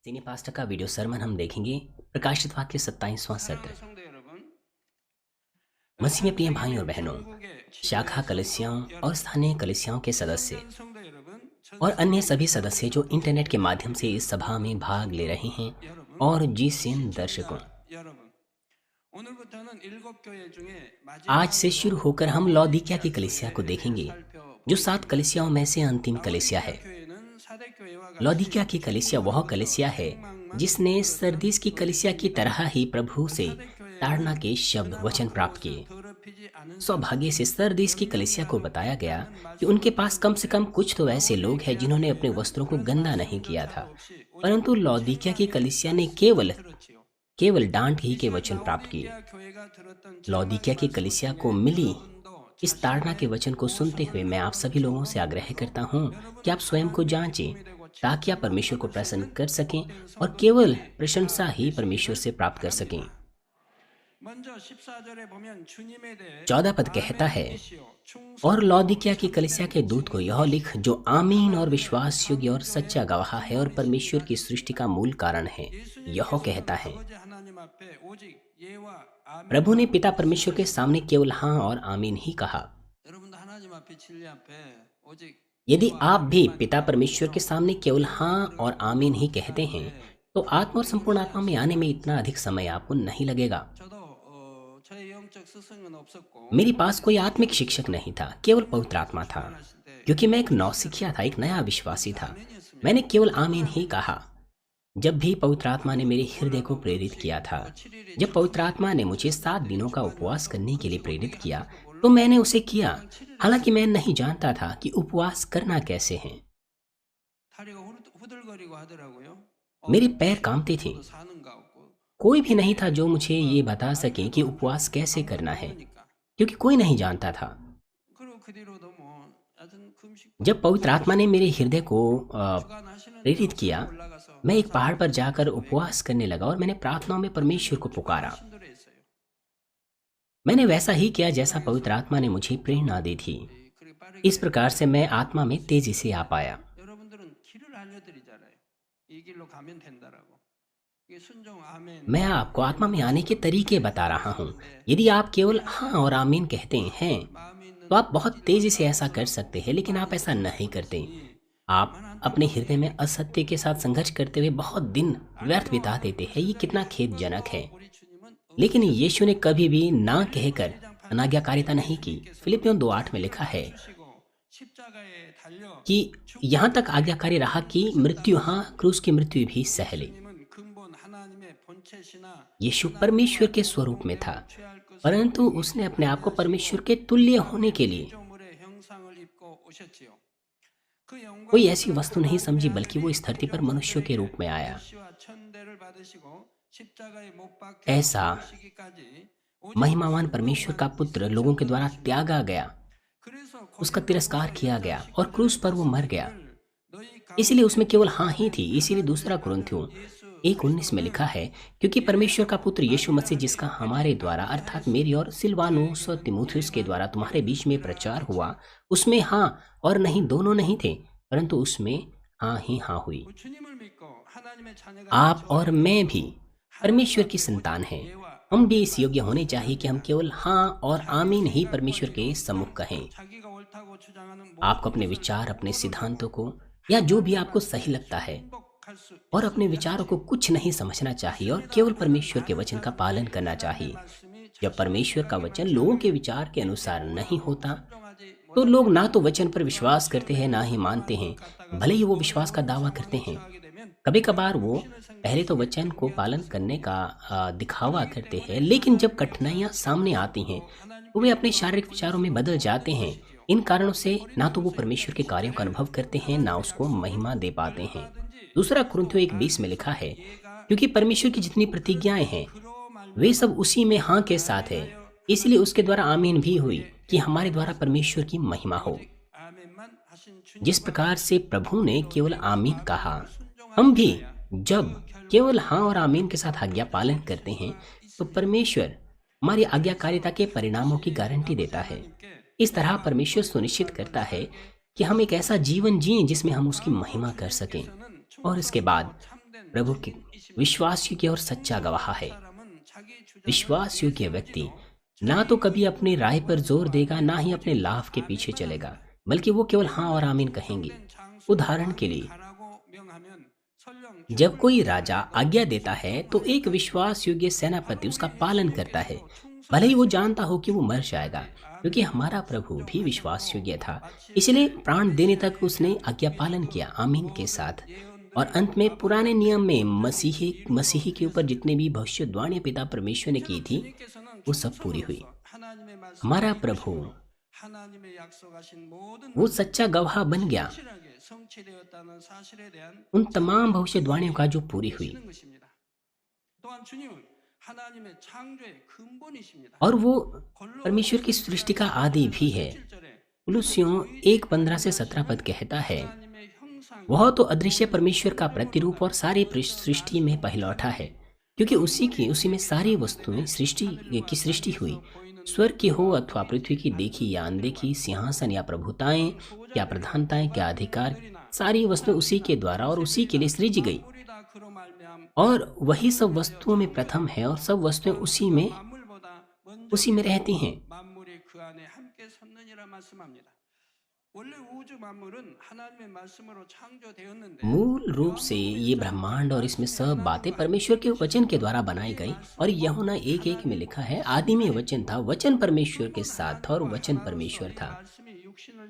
सीनी pastor का video Sarman हम देखेंगे। प्रकाशित वाक्य 27वां सत्र। 사랑하는 성도 여러분, मसीह में 전 प्रिय भाई और 세계 बहनों, 전국의 शाखा 지교회 कलीसियाओं 성도 और 여러분, स्थानीय कलीसियाओं के सदस्य 미성전 성도 여러분, और 전 अन्य 세계 सभी 기독교 सदस्य जो इंटरनेट के माध्यम से इस सभा में भाग ले रहे हैं और जीसीएन दर्शकों, 시청자 여러분, 오늘부터는 7교회 중에 आज से शुरू 마지막으로 होकर हम लौदीकिया की 라오디게아 कलीसिया को 교회에 대해 देखेंगे जो 7 살펴보겠습니다. कलीसियाओं में से अंतिम कलीसिया 라오디게아 है। 교회는 사대 교회와 लौदीकिया 같이 की कलीसिया वह 천국으로부터 कलीसिया है 책망만 जिसने 들었던 सरदीस की कलीसिया की तरह ही प्रभु 또 से 사대 ताड़ना 교회는 के शब्द 그나마 वचन प्राप्त 그곳을 किए। 더럽히지 않은 सौभाग्य से 사람들이 सरदीस की 몇 कलीसिया को 명이라도 बताया गया 있다는 कि उनके 말씀을 पास कम से कम 들었는데 कुछ तो ऐसे लोग हैं 라오디게아 जिन्होंने अपने 교회는 वस्त्रों को 그런 गंदा नहीं किया 말씀조차도 था, 없이 오직 परंतु लौदीकिया की 책망의 कलीसिया ने 말씀만 들었지요. केवल डांट ही के 이제 वचन प्राप्त किए। 라오디게아 교회가 들었던 लौदीकिया 책망의 की 말씀을 कलीसिया को 통해 मिली 여러분도 इस ताड़ना के 자신의 वचन को सुनते हुए 모성을 मैं आप सभी लोगों से आग्रह करता हूँ कि आप स्वयं को जांचें ताकि आप परमेश्वर को प्रसन्न कर सकें और केवल प्रशंसा ही परमेश्वर से प्राप्त कर सकें। 먼저 14절에 보면 주님에 대해 14 पद कहता है, और लौदीकिया की कलीसिया के दूत को यह लिख जो आमीन और विश्वास योग्य और सच्चा गवाह है और परमेश्वर की सृष्टि का मूल कारण है, यह कहता है, प्रभु ने पिता परमेश्वर के सामने केवल हाँ और आमीन ही कहा। यदि आप भी पिता परमेश्वर के सामने केवल हाँ और आमीन ही कहते हैं तो आत्मा और संपूर्ण आत्मा में आने में इतना अधिक समय आपको नहीं लगेगा। मेरे पास कोई आत्मिक शिक्षक नहीं था, केवल पवित्र आत्मा था। क्योंकि मैं एक नौसिखिया था, एक नया विश्वासी था, मैंने केवल आमीन ही कहा। जब भी पवित्र आत्मा ने मेरे हृदय को प्रेरित किया था, जब पवित्र आत्मा ने मुझे 7 दिनों का उपवास करने के लिए प्रेरित किया तो मैंने उसे किया, हालांकि मैं नहीं जानता था कि उपवास करना कैसे है। मेरे पैर कांपते थे। कोई भी नहीं था जो मुझे ये बता सके कि उपवास कैसे करना है, क्योंकि कोई नहीं जानता था। जब पवित्र आत्मा ने मेरे हृदय को प्रेरित किया, मैं एक पहाड़ पर जाकर उपवास करने लगा और मैंने प्रार्थनाओं में परमेश्वर को पुकारा। मैंने वैसा ही किया जैसा पवित्र आत्मा ने मुझे प्रेरणा दी थी। इस प्रकार से मैं आत्मा में तेजी से आ पाया। मैं आपको आत्मा में आने के तरीके बता रहा हूँ। यदि आप केवल हाँ और आमीन कहते हैं तो आप बहुत तेजी से ऐसा कर सकते हैं, लेकिन आप ऐसा नहीं करते। आप अपने हृदय में असत्य के साथ संघर्ष करते हुए बहुत दिन व्यर्थ बिता देते हैं। ये कितना खेदजनक है। लेकिन यीशु ने कभी भी ना कहकर अनाज्ञाकारिता नहीं की। फिलिपियों 2:8 में लिखा है कि यहाँ तक आज्ञाकारी रहा कि मृत्यु, हाँ, क्रूस की मृत्यु भी सह ले। यीशु परमेश्वर के स्वरूप में था, परंतु उसने अपने आप को परमेश्वर के तुल्य होने के लिए कोई ऐसी वस्तु नहीं समझी, बल्कि वो इस धरती पर मनुष्य के रूप में आया। ऐसा महिमावान परमेश्वर का पुत्र लोगों के द्वारा त्यागा गया, उसका तिरस्कार किया गया और क्रूस पर वो मर गया। इसीलिए उसमें केवल हाँ ही थी। इसीलिए 2 कुरिन्थियों 1:19 में लिखा है, क्योंकि परमेश्वर का पुत्र यीशु मसीह जिसका हमारे द्वारा अर्थात मेरी और सिलवानुस और तीमुथियुस के द्वारा तुम्हारे बीच में प्रचार हुआ, उसमें हाँ और नहीं दोनों नहीं थे, परंतु उसमें हाँ ही हाँ हुई। आप और मैं भी परमेश्वर की संतान हैं। हम भी इस योग्य होने चाहिए कि हम केवल हाँ और आमीन ही परमेश्वर के सम्मुख कहें। आपको अपने विचार, अपने सिद्धांतों को या जो भी आपको सही लगता है और अपने विचारों को कुछ नहीं समझना चाहिए और केवल परमेश्वर के वचन का पालन करना चाहिए। जब परमेश्वर का वचन लोगों के विचार के अनुसार नहीं होता तो लोग ना तो वचन पर विश्वास करते हैं, ना ही मानते हैं, भले ही वो विश्वास का दावा करते हैं। कभी कभार वो पहले तो वचन को पालन करने का दिखावा करते हैं, लेकिन जब कठिनाइयाँ सामने आती हैं तो वे अपने शारीरिक विचारों में बदल जाते हैं। इन कारणों से ना तो वो परमेश्वर के कार्यों का अनुभव करते हैं, ना उसको महिमा दे पाते हैं। 2 कुरिन्थियों 1:20 में लिखा है, क्योंकि परमेश्वर की जितनी प्रतिज्ञाएं हैं वे सब उसी में हाँ के साथ है, इसलिए उसके द्वारा आमीन भी हुई कि हमारे द्वारा परमेश्वर की महिमा हो। जिस प्रकार से प्रभु ने केवल आमीन कहा, हम भी जब केवल हाँ और आमीन के साथ आज्ञा पालन करते हैं तो परमेश्वर हमारी आज्ञाकारिता के परिणामों की गारंटी देता है। इस तरह परमेश्वर सुनिश्चित करता है कि हम एक ऐसा जीवन जिएं जिसमें हम उसकी महिमा कर सकें। और इसके बाद प्रभु के विश्वास योग्य और सच्चा गवाह है। विश्वास योग्य व्यक्ति ना तो कभी अपनी राय पर जोर देगा, ना ही अपने लाभ के पीछे चलेगा, बल्कि वो केवल हाँ और आमीन कहेंगे। उदाहरण के लिए, जब कोई राजा आज्ञा देता है तो एक विश्वास योग्य सेनापति उसका पालन करता है, भले ही वो जानता हो कि वो मर जाएगा, क्योंकि हमारा प्रभु भी विश्वास योग्य था। इसलिए प्राण देने तक उसने आज्ञा पालन किया आमीन के साथ। और अंत में पुराने नियम में मसीही के ऊपर जितनी भी भविष्यवाणी पिता परमेश्वर ने की थी, वो सब पूरी हुई। हमारा प्रभु वो सच्चा गवाह बन गया उन तमाम भविष्यवाणियों का जो पूरी हुई। और वो परमेश्वर की सृष्टि का आदि भी है। कुलुस्सियों 1:15 से 17 पद कहता है, वह तो अदृश्य परमेश्वर का प्रतिरूप और सारी सृष्टि में पहलौठा है, क्योंकि उसी में सारी वस्तुएं सृष्टि हुई, स्वर्ग की हो अथवा पृथ्वी की, देखी या अनदेखी, सिंहासन या प्रभुताएं या प्रधानताएं क्या अधिकार, सारी वस्तुएं उसी के द्वारा और उसी के लिए सृजी गई। और वही सब वस्तुओं में प्रथम है और सब वस्तुएं उसी में रहती हैं। मूल रूप से ये ब्रह्मांड और इसमें सब बातें परमेश्वर के वचन के द्वारा बनाई गई। और यूहन्ना 1:1 में लिखा है, आदि में वचन था, वचन परमेश्वर के साथ था और वचन परमेश्वर था।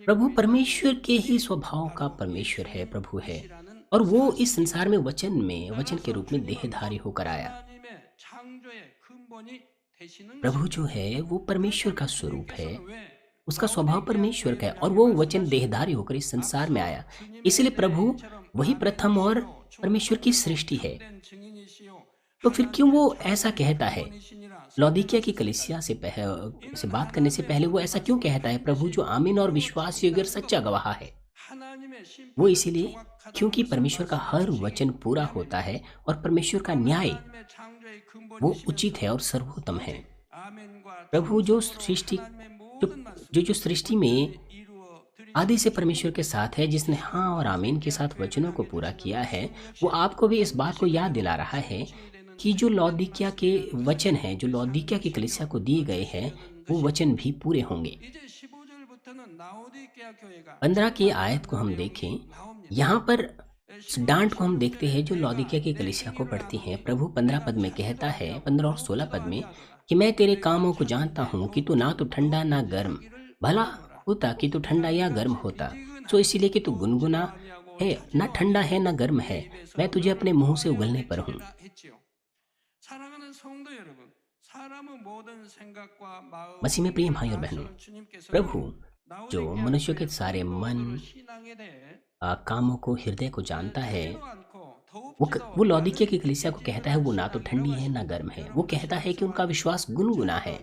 प्रभु परमेश्वर के ही स्वभाव का परमेश्वर है, प्रभु है, और वो इस संसार में वचन के रूप में देहधारी होकर आया। प्रभु जो है वो परमेश्वर का स्वरूप है, उसका स्वभाव परमेश्वर का है, और वो वचन देहधारी होकर इस संसार में आया। इसलिए प्रभु वही प्रथम और परमेश्वर की सृष्टि है। तो फिर क्यों वो ऐसा कहता है? लौदीकिया की कलीसिया से बात करने से पहले वो ऐसा क्यों कहता है, प्रभु जो आमीन और विश्वास योग्य और सच्चा गवाह है? वो इसीलिए क्योंकि परमेश्वर का हर वचन पूरा होता है और परमेश्वर का न्याय वो उचित है और सर्वोत्तम है। प्रभु जो सृष्टि में आदि से परमेश्वर के साथ है, जिसने हाँ और आमीन के साथ वचनों को पूरा किया है, वो आपको भी इस बात को याद दिला रहा है कि जो लौदीकिया के वचन हैं, जो लौदीकिया की कलीसिया को दिए गए हैं, वो वचन भी पूरे होंगे। 15 की आयत को हम देखें, यहाँ पर डांट को हम देखते हैं जो लौदीकिया की कलीसिया को पढ़ती हैं। प्रभु 15 पद में कहता है, 15 और 16 पद में, कि मैं तेरे कामों को जानता हूँ कि तू ना तो ठंडा ना गर्म, भला होता कि तू ठंडा या गर्म होता। सो इसीलिए कि तू गुनगुना है, ना ठंडा है ना गर्म है, मैं तुझे अपने मुंह से उगलने पर हूँ। मसीह में प्रिय भाई और बहनों, प्रभु जो मनुष्य के सारे मन, कामों को, हृदय को जानता है, वो लौदीकिया की कलीसिया को कहता है वो ना तो ठंडी है ना गर्म है। वो कहता है कि उनका विश्वास गुनगुना है।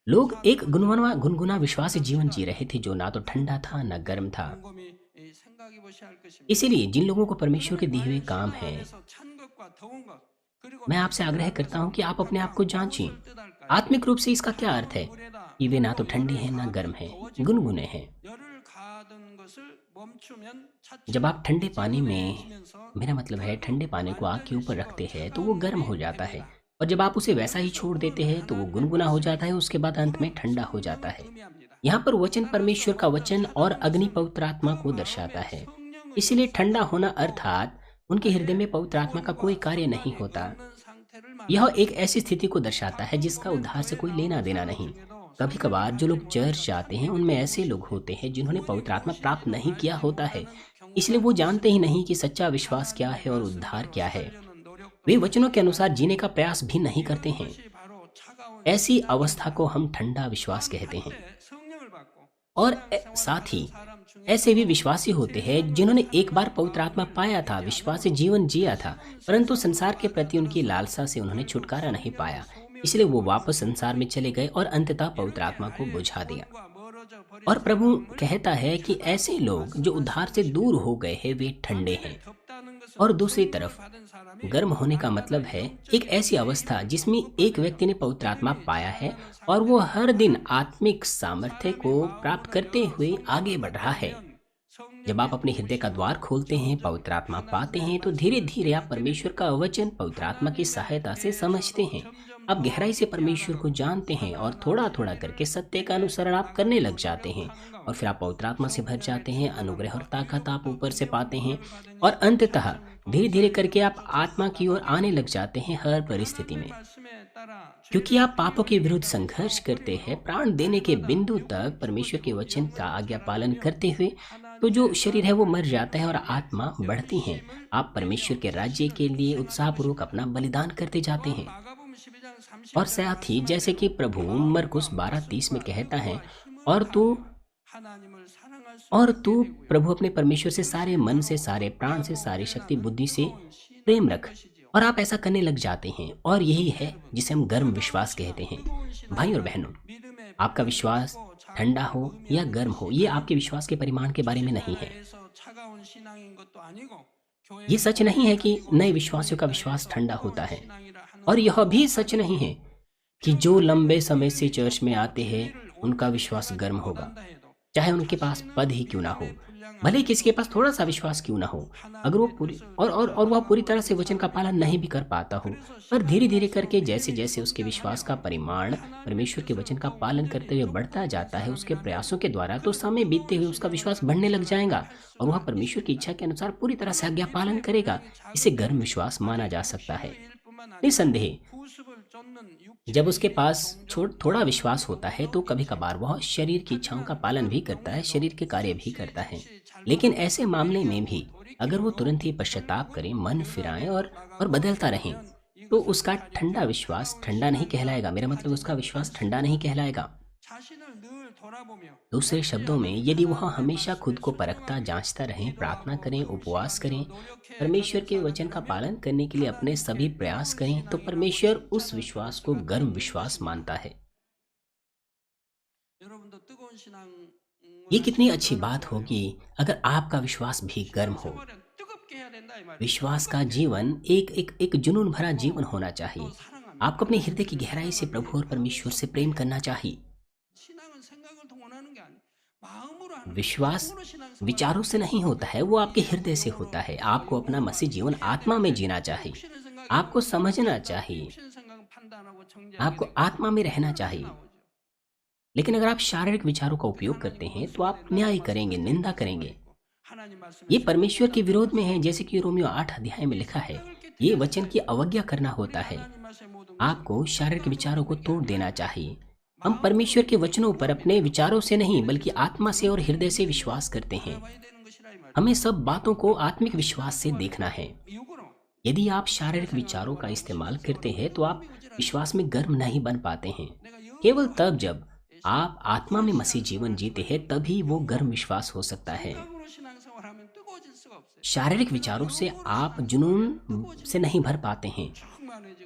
लोग एक गुनगुना विश्वासी जीवन जी रहे थे, जो ना तो ठंडा था ना गर्म था। इसीलिए जिन लोगों को परमेश्वर के दिए हुए काम हैं, मैं आपसे आग्रह करता हूं कि आप अपने आप को जांचिए। आत्मिक रूप से इसका क्या अर्थ है कि वे ना तो ठंडे हैं ना गर्म हैं, गुनगुने हैं। जब आप ठंडे पानी में, मेरा मतलब है ठंडे पानी को आग के ऊपर रखते हैं तो वो गर्म हो जाता है, और जब आप उसे वैसा ही छोड़ देते हैं तो वो गुनगुना हो जाता है, उसके बाद अंत में ठंडा हो जाता है। यहाँ पर वचन परमेश्वर का वचन और अग्नि पवित्र आत्मा को दर्शाता है। इसीलिए ठंडा होना अर्थात उनके हृदय में पवित्र आत्मा का कोई कार्य नहीं होता। यह एक ऐसी स्थिति को दर्शाता है जिसका उद्धार से कोई लेना देना नहीं। कभी कभार जो लोग चर्च जाते हैं उनमें ऐसे लोग होते हैं जिन्होंने पवित्र आत्मा प्राप्त नहीं किया होता है, इसलिए वो जानते ही नहीं कि सच्चा विश्वास क्या है और उद्धार क्या है। वे वचनों के अनुसार जीने का प्रयास भी नहीं करते हैं। ऐसी अवस्था को हम ठंडा विश्वास कहते हैं। और साथ ही ऐसे भी विश्वासी होते हैं जिन्होंने एक बार पवित्र आत्मा पाया था, विश्वासी जीवन जिया था, परंतु संसार के प्रति उनकी लालसा से उन्होंने छुटकारा नहीं पाया, इसलिए वो वापस संसार में चले गए और अंततः पवित्र आत्मा को बुझा दिया। और प्रभु कहता है कि ऐसे लोग जो उद्धार से दूर हो गए हैं वे ठंडे हैं। और दूसरी तरफ गर्म होने का मतलब है एक ऐसी अवस्था जिसमें एक व्यक्ति ने पवित्र आत्मा पाया है और वो हर दिन आत्मिक सामर्थ्य को प्राप्त करते हुए आगे बढ़ रहा है। जब आप अपने हृदय का द्वार खोलते हैं, पवित्र आत्मा पाते हैं, तो धीरे धीरे आप परमेश्वर का वचन पवित्र आत्मा की सहायता से समझते हैं। आप गहराई से परमेश्वर को जानते हैं और थोड़ा थोड़ा करके सत्य का अनुसरण आप करने लग जाते हैं। और फिर आप पवित्र आत्मा से भर जाते हैं, अनुग्रह और ताकत आप ऊपर से पाते हैं। और अंततः धीरे धीरे करके आप आत्मा की ओर आने लग जाते हैं हर परिस्थिति में। क्योंकि आप पापों के विरुद्ध संघर्ष करते हैं, प्राण देने के बिंदु तक परमेश्वर के वचन का आज्ञा पालन करते हुए, तो जो शरीर है वो मर जाता है और आत्मा बढ़ती है। आप परमेश्वर के राज्य के लिए उत्साहपूर्वक अपना बलिदान करते जाते हैं। और साथ ही जैसे कि प्रभु मरकुस 12:30 में कहता है, और तू और तू प्रभु अपने परमेश्वर से सारे मन से, सारे प्राण से, सारी शक्ति बुद्धि से प्रेम रख। और आप ऐसा करने लग जाते हैं, और यही है जिसे हम गर्म विश्वास कहते हैं। भाई और बहनों, आपका विश्वास ठंडा हो या गर्म हो, ये आपके विश्वास के परिमाण के बारे में नहीं है। ये सच नहीं है कि नए विश्वासियों का विश्वास ठंडा होता है, और यह भी सच नहीं है कि जो लंबे समय से चर्च में आते हैं उनका विश्वास गर्म होगा, चाहे उनके पास पद ही क्यों ना हो, भले ही किसी के पास थोड़ा सा विश्वास क्यों ना हो। अगर वो पूरी और वह पूरी तरह से वचन का पालन नहीं भी कर पाता हो, पर धीरे धीरे करके जैसे जैसे उसके विश्वास का परिमाण परमेश्वर के वचन का पालन करते हुए बढ़ता जाता है उसके प्रयासों के द्वारा, तो समय बीतते हुए उसका विश्वास बढ़ने लग जाएगा और वह परमेश्वर की इच्छा के अनुसार पूरी तरह से आज्ञा पालन करेगा। इसे गर्म विश्वास माना जा सकता है। निसंदेह जब उसके पास थोड़ा विश्वास होता है तो कभी कभार वह शरीर की इच्छाओं का पालन भी करता है, शरीर के कार्य भी करता है। लेकिन ऐसे मामले में भी अगर वो तुरंत ही पश्चाताप करें, मन फिराएं और बदलता रहें, तो उसका ठंडा विश्वास ठंडा नहीं कहलाएगा। मेरा मतलब उसका विश्वास ठंडा नहीं कहलाएगा। दूसरे शब्दों में, यदि वह हमेशा खुद को परखता जांचता रहे, प्रार्थना करें, उपवास करें, परमेश्वर के वचन का पालन करने के लिए अपने सभी प्रयास करें, तो परमेश्वर उस विश्वास को गर्म विश्वास मानता है। ये कितनी अच्छी बात होगी अगर आपका विश्वास भी गर्म हो। विश्वास का जीवन एक जुनून भरा जीवन होना चाहिए। आपको अपने हृदय की गहराई से प्रभु और परमेश्वर से प्रेम करना चाहिए। विश्वास विचारों से नहीं होता है, वो आपके हृदय से होता है। आपको अपना मसीह जीवन आत्मा में जीना चाहिए, आपको समझना चाहिए, आपको आत्मा में रहना चाहिए। लेकिन अगर आप शारीरिक विचारों का उपयोग करते हैं तो आप न्याय करेंगे, निंदा करेंगे। ये परमेश्वर के विरोध में है, जैसे कि रोमियो 8 अध्याय में लिखा है। ये वचन की अवज्ञा करना होता है। आपको शारीरिक विचारों को तोड़ देना चाहिए। हम परमेश्वर के वचनों पर अपने विचारों से नहीं बल्कि आत्मा से और हृदय से विश्वास करते हैं। हमें सब बातों को आत्मिक विश्वास से देखना है। यदि आप शारीरिक विचारों का इस्तेमाल करते हैं तो आप विश्वास में गर्म नहीं बन पाते हैं। केवल तब जब आप आत्मा में मसीह जीवन जीते हैं तभी वो गर्म विश्वास हो सकता है। शारीरिक विचारों से आप जुनून से नहीं भर पाते हैं।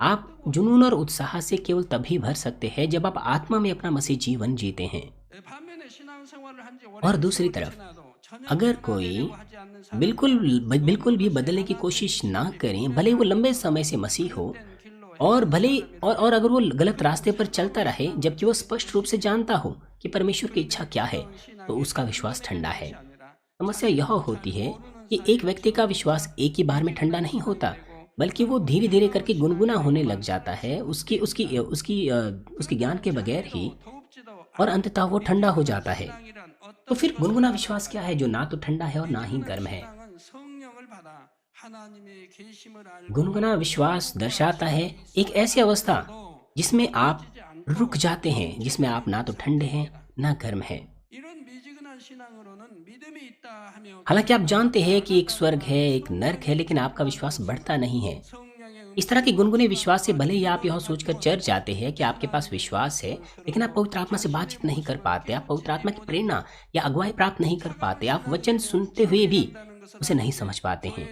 आप जुनून और उत्साह से केवल तभी भर सकते हैं जब आप आत्मा में अपना मसीह जीवन जीते हैं। और दूसरी तरफ, अगर कोई बिल्कुल भी बदलने की कोशिश ना करें, भले वो लंबे समय से मसीह हो और भले और अगर वो गलत रास्ते पर चलता रहे, जबकि वो स्पष्ट रूप से जानता हो कि परमेश्वर की इच्छा क्या है, तो उसका विश्वास ठंडा है। समस्या यह होती है कि एक व्यक्ति का विश्वास एक ही बार में ठंडा नहीं होता, बल्कि वो धीरे धीरे करके गुनगुना होने लग जाता है उसकी ज्ञान के बगैर ही, और अंततः वो ठंडा हो जाता है। तो फिर गुनगुना विश्वास क्या है, जो ना तो ठंडा है और ना ही गर्म है। गुनगुना विश्वास दर्शाता है एक ऐसी अवस्था जिसमें आप रुक जाते हैं, जिसमें आप ना तो ठंडे हैं ना गर्म हैं। हालांकि आप जानते हैं कि एक स्वर्ग है, एक नर्क है, लेकिन आपका विश्वास बढ़ता नहीं है। इस तरह के गुनगुने विश्वास से भले ही आप यह सोचकर चर्च जाते हैं कि आपके पास विश्वास है, लेकिन आप पवित्र आत्मा से बातचीत नहीं कर पाते, आप पवित्र आत्मा की प्रेरणा या अगुवाई प्राप्त नहीं कर पाते, आप वचन सुनते हुए भी उसे नहीं समझ पाते हैं।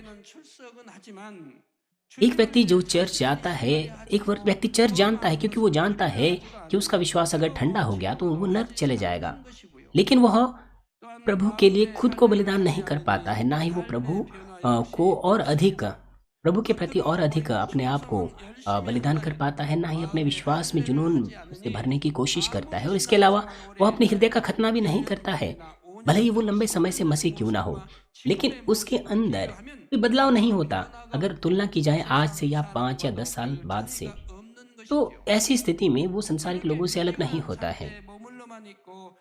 एक व्यक्ति जो चर्च जाता है, एक व्यक्ति चर्च जानता है क्योंकि वो जानता है कि उसका विश्वास अगर ठंडा हो गया तो वो नर्क चले जाएगा, लेकिन वह प्रभु के लिए खुद को बलिदान नहीं कर पाता है, ना ही वो प्रभु के प्रति और अधिक अपने आप को बलिदान कर पाता है, ना ही अपने विश्वास में जुनून से भरने की कोशिश करता है। और इसके अलावा वह अपने हृदय का खतना भी नहीं करता है। भले ही वो लंबे समय से मसीह क्यों ना हो, लेकिन उसके अंदर कोई बदलाव नहीं होता। अगर तुलना की जाए आज से या 5 या 10 साल बाद से, तो ऐसी स्थिति में वो संसारिक लोगों से अलग नहीं होता है।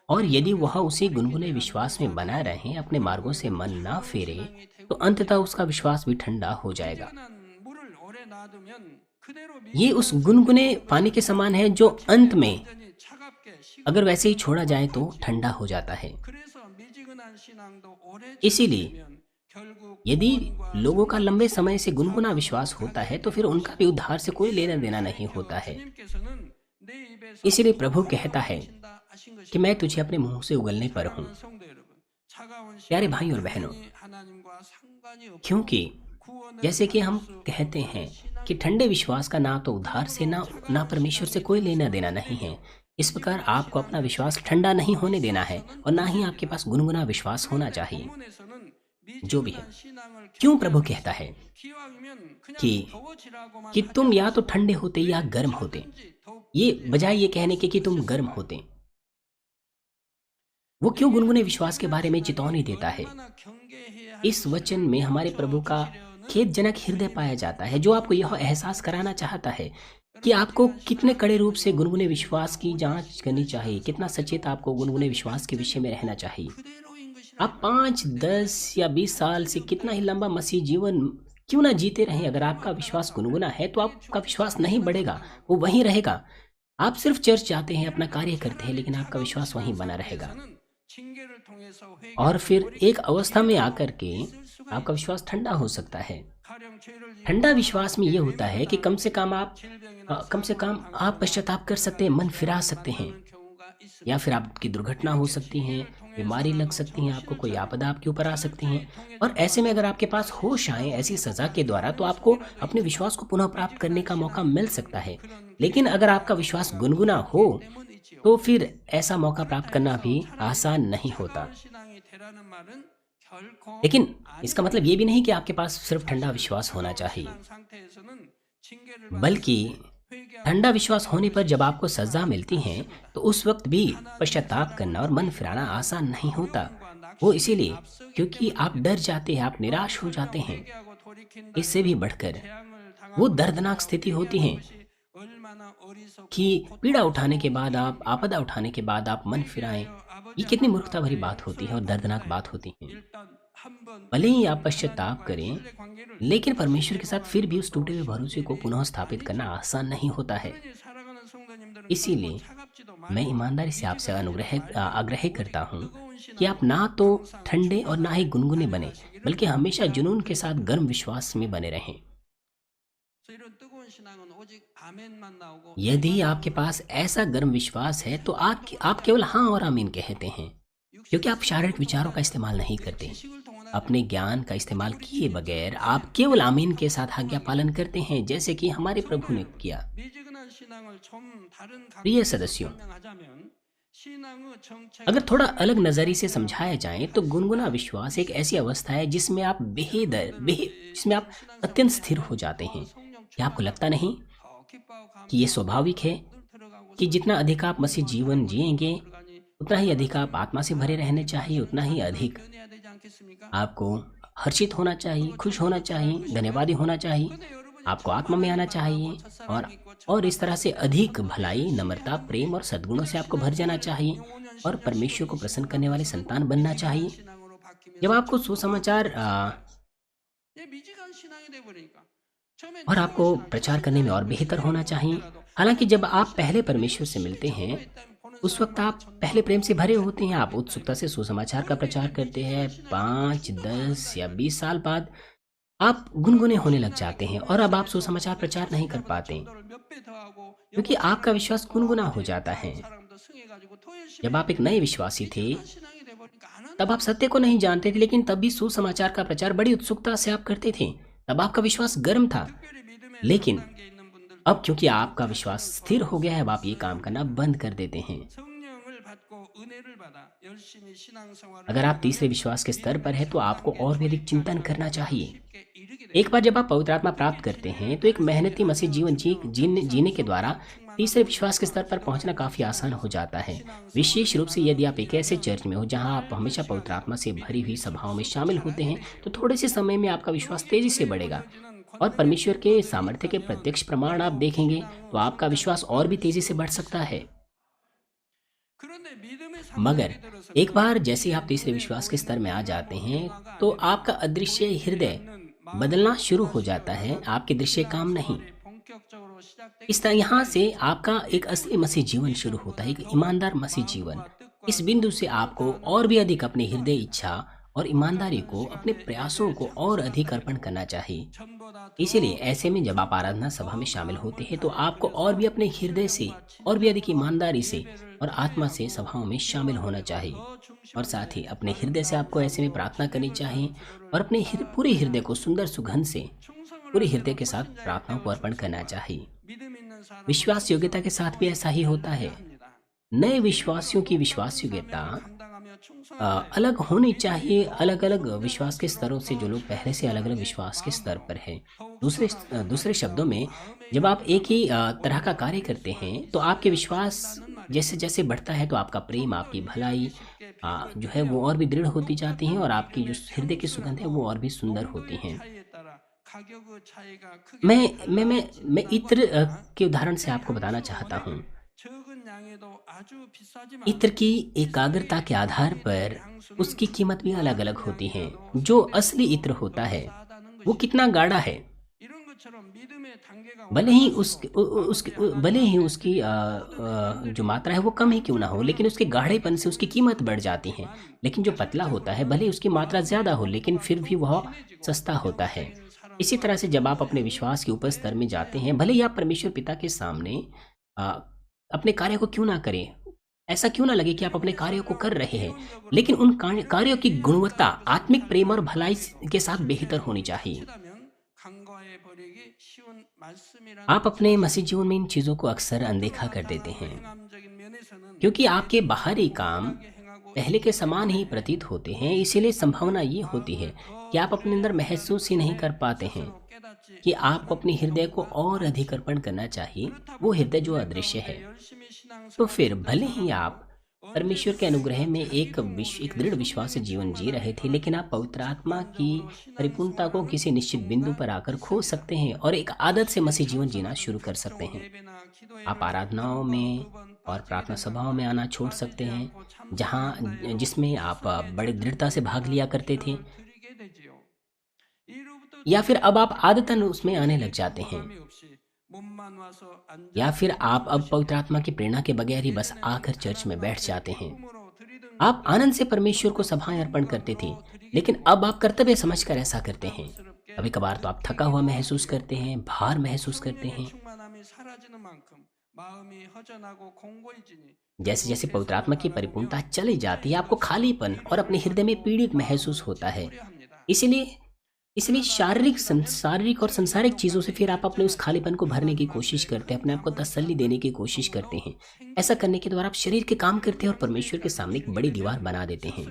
और यदि वह उसी गुनगुने विश्वास में बना रहे, अपने मार्गों से मन ना फेरे, तो अंततः उसका विश्वास भी ठंडा हो जाएगा। ये उस गुनगुने पानी के समान है जो अंत में अगर वैसे ही छोड़ा जाए तो ठंडा हो जाता है। इसीलिए यदि लोगों का लंबे समय से गुनगुना विश्वास होता है, तो फिर उनका भी उद्धार से कोई लेना देना नहीं होता है। इसीलिए प्रभु कहता है कि मैं तुझे अपने मुंह से उगलने पर हूँ। प्यारे भाई और बहनों, क्योंकि जैसे कि हम कहते हैं कि ठंडे विश्वास का ना तो उद्धार से ना परमेश्वर से कोई लेना देना नहीं है। इस प्रकार आपको अपना विश्वास ठंडा नहीं होने देना है और ना ही आपके पास गुनगुना विश्वास होना चाहिए। जो भी है, क्यों प्रभु कहता है कि तुम या तो ठंडे होते या गर्म होते, ये बजाय ये कहने के कि तुम गर्म होते। वो क्यों गुनगुने विश्वास के बारे में चेतावनी देता है? इस वचन में हमारे प्रभु का खेदजनक हृदय पाया जाता है, जो आपको यह एहसास कराना चाहता है कि आपको कितने कड़े रूप से गुनगुने विश्वास की जांच करनी चाहिए, कितना सचेत आपको गुनगुने विश्वास के विषय में रहना चाहिए। आप 5, 10 या 20 साल से कितना ही लंबा मसीह जीवन क्यों ना जीते रहें, अगर आपका विश्वास गुनगुना है तो आपका विश्वास नहीं बढ़ेगा, वो वहीं रहेगा। आप सिर्फ चर्च जाते हैं, अपना कार्य करते हैं, लेकिन आपका विश्वास वहीं बना रहेगा। और फिर एक अवस्था में आकर के आपका विश्वास ठंडा हो सकता है। ठंडा विश्वास में ये होता है कि कम से कम आप पश्चाताप कर सकते हैं, मन फिरा सकते हैं, या फिर आपकी दुर्घटना हो सकती है, बीमारी लग सकती है, आपको कोई आपदा आपके ऊपर आ सकती है। और ऐसे में अगर आपके पास होश आए ऐसी सजा के द्वारा, तो आपको अपने विश्वास को पुनः प्राप्त करने का मौका मिल सकता है। लेकिन अगर आपका विश्वास गुनगुना हो, तो फिर ऐसा मौका प्राप्त करना भी आसान नहीं होता। लेकिन इसका मतलब ये भी नहीं कि आपके पास सिर्फ ठंडा विश्वास होना चाहिए, बल्कि ठंडा विश्वास होने पर जब आपको सजा मिलती है, तो उस वक्त भी पश्चाताप करना और मन फिराना आसान नहीं होता। वो इसीलिए क्योंकि आप डर जाते हैं, आप निराश हो जाते हैं। इससे भी बढ़कर वो दर्दनाक स्थिति होती है कि पीड़ा उठाने के बाद, आप आपदा उठाने के बाद आप मन फिराएं। ये कितनी मूर्खता भरी बात होती है और दर्दनाक बात होती है। भले ही आप पश्चाताप करें, लेकिन परमेश्वर के साथ फिर भी उस टूटे हुए भरोसे को पुनः स्थापित करना आसान नहीं होता है। इसीलिए मैं ईमानदारी से आपसे आग्रह करता हूँ कि आप ना तो ठंडे और ना ही गुनगुने बने, बल्कि हमेशा जुनून के साथ गर्म विश्वास में बने रहें। यदि आपके पास ऐसा गर्म विश्वास है, तो आप केवल हाँ और आमीन कहते हैं, क्योंकि आप शारीरिक विचारों का इस्तेमाल नहीं करते। अपने ज्ञान का इस्तेमाल किए बगैर आप केवल आमीन के साथ आज्ञा पालन करते हैं, जैसे कि हमारे प्रभु ने किया। प्रिय सदस्यों, अगर थोड़ा अलग नजरिए से समझाया जाए, तो गुनगुना विश्वास एक ऐसी अवस्था है जिसमें जिसमें आप अत्यंत स्थिर हो जाते हैं। क्या आपको लगता नहीं कि ये स्वाभाविक है कि जितना अधिक आप मसीह जीवन जिएंगे, उतना ही अधिक आप आत्मा से भरे रहने चाहिए, उतना ही अधिक आपको हर्षित होना चाहिए, खुश होना चाहिए, धन्यवादी होना चाहिए, आपको आत्मा में आना चाहिए, और इस तरह से अधिक भलाई, नम्रता, प्रेम और सद्गुणों से आपको भर जाना चाहिए और परमेश्वर को प्रसन्न करने वाले संतान बनना चाहिए। जब आपको सुसमाचार और आपको प्रचार करने में और बेहतर होना चाहिए। हालांकि जब आप पहले परमेश्वर से मिलते हैं, उस वक्त आप पहले प्रेम से भरे होते हैं, आप उत्सुकता से सुसमाचार का प्रचार करते हैं। 5, 10 या 20 साल बाद आप गुनगुने होने लग जाते हैं और अब आप सुसमाचार प्रचार नहीं कर पाते, क्योंकि आपका विश्वास गुनगुना हो जाता है। जब आप एक नए विश्वासी थे, तब आप सत्य को नहीं जानते थे, लेकिन तब भी सुसमाचार का प्रचार बड़ी उत्सुकता से आप करते थे। तब आपका विश्वास गर्म था। लेकिन अब क्योंकि आपका विश्वास स्थिर हो गया है, अब आप ये काम करना बंद कर देते हैं। अगर आप तीसरे विश्वास के स्तर पर हैं, तो आपको और भी अधिक चिंतन करना चाहिए। एक बार जब आप पवित्र आत्मा प्राप्त करते हैं, तो एक मेहनती मसीह जीवन जीने के द्वारा तीसरे विश्वास के स्तर पर पहुंचना काफ़ी आसान हो जाता है, विशेष रूप से यदि आप एक ऐसे चर्च में हो जहां आप हमेशा पवित्र आत्मा से भरी हुई सभाओं में शामिल होते हैं, तो थोड़े से समय में आपका विश्वास तेजी से बढ़ेगा और परमेश्वर के सामर्थ्य के प्रत्यक्ष प्रमाण आप देखेंगे, तो आपका विश्वास और भी तेजी से बढ़ सकता है। मगर एक बार जैसे आप तीसरे विश्वास के स्तर में आ जाते हैं, तो आपका अदृश्य हृदय बदलना शुरू हो जाता है, आपके दृश्य काम नहीं। इस तरह यहाँ से आपका एक असली मसीह जीवन शुरू होता है, एक ईमानदार मसीह जीवन। इस बिंदु से आपको और भी अधिक अपनी हृदय इच्छा और ईमानदारी को, अपने प्रयासों को और अधिक अर्पण करना चाहिए। इसीलिए ऐसे में जब आप आराधना सभा में शामिल होते हैं, तो आपको और भी अपने हृदय से और भी अधिक ईमानदारी से और आत्मा से सभाओं में शामिल होना चाहिए। और साथ ही अपने हृदय से आपको ऐसे में प्रार्थना करनी चाहिए और अपने पूरे हृदय को सुंदर सुगंध से पूरे हृदय के साथ प्रार्थनाओं को अर्पण करना चाहिए। विश्वास योग्यता के साथ भी ऐसा ही होता है। नए विश्वासियों की विश्वास योग्यता अलग होनी चाहिए, अलग अलग विश्वास के स्तरों से, जो लोग पहले से अलग अलग विश्वास के स्तर पर हैं। दूसरे शब्दों में, जब आप एक ही तरह का कार्य करते हैं, तो आपके विश्वास जैसे जैसे बढ़ता है, तो आपका प्रेम, आपकी भलाई जो है वो और भी दृढ़ होती जाती हैं और आपकी जो हृदय की सुगंध है वो और भी सुंदर होती हैं। मैं इत्र के उदाहरण से आपको बताना चाहता हूँ। इत्र की एकाग्रता के आधार पर उसकी कीमत भी अलग अलग होती है। जो असली इत्र होता है वो कितना गाढ़ा है, भले ही उसकी जो मात्रा है वो कम ही क्यों ना हो, लेकिन उसके गाढ़ेपन से उसकी कीमत बढ़ जाती है। लेकिन जो पतला होता है, भले ही उसकी मात्रा ज़्यादा हो, लेकिन फिर भी वह सस्ता होता है। इसी तरह से जब आप अपने विश्वास के ऊपर स्तर में जाते हैं, भले ही आप परमेश्वर पिता के सामने अपने कार्य को क्यों ना करें, ऐसा क्यों ना लगे कि आप अपने कार्यों को कर रहे हैं, लेकिन उन कार्यों की गुणवत्ता आत्मिक प्रेम और भलाई के साथ बेहतर होनी चाहिए। आप अपने मसीह जीवन में इन चीज़ों को अक्सर अनदेखा कर देते हैं, क्योंकि आपके बाहरी काम पहले के समान ही प्रतीत होते हैं। इसीलिए संभावना ये होती है कि आप अपने अंदर महसूस ही नहीं कर पाते हैं कि आपको अपने हृदय को और अधिक अर्पण करना चाहिए, वो हृदय जो अदृश्य है। तो फिर भले ही आप परमेश्वर के अनुग्रह में एक दृढ़ विश्वास से जीवन जी रहे थे, लेकिन आप पवित्र आत्मा की परिपूर्णता को किसी निश्चित बिंदु पर आकर खो सकते हैं और एक आदत से मसीह जीवन जीना शुरू कर सकते हैं। आप आराधनाओं में और प्रार्थना सभाओं में आना छोड़ सकते हैं, जिसमें आप बड़े दृढ़ता से भाग लिया करते थे, या फिर अब आप आदतन उसमें आने लग जाते हैं, या फिर आप अब पवित्र आत्मा की प्रेरणा के बगैर ही बस आकर चर्च में बैठ जाते हैं। आप आनंद से परमेश्वर को सभाएं अर्पण करते थे, लेकिन अब आप कर्तव्य समझकर ऐसा करते हैं। कभी कभार तो आप थका हुआ महसूस करते हैं, भार महसूस करते हैं। जैसे जैसे पवित्र आत्मा की परिपूर्णता चली जाती है, आपको खालीपन और अपने हृदय में पीड़ित महसूस होता है। इसलिए शारीरिक और सांसारिक चीज़ों से फिर आप अपने उस खालीपन को भरने की कोशिश करते हैं, अपने आप को तसल्ली देने की कोशिश करते हैं। ऐसा करने के द्वारा आप शरीर के काम करते हैं और परमेश्वर के सामने एक बड़ी दीवार बना देते हैं।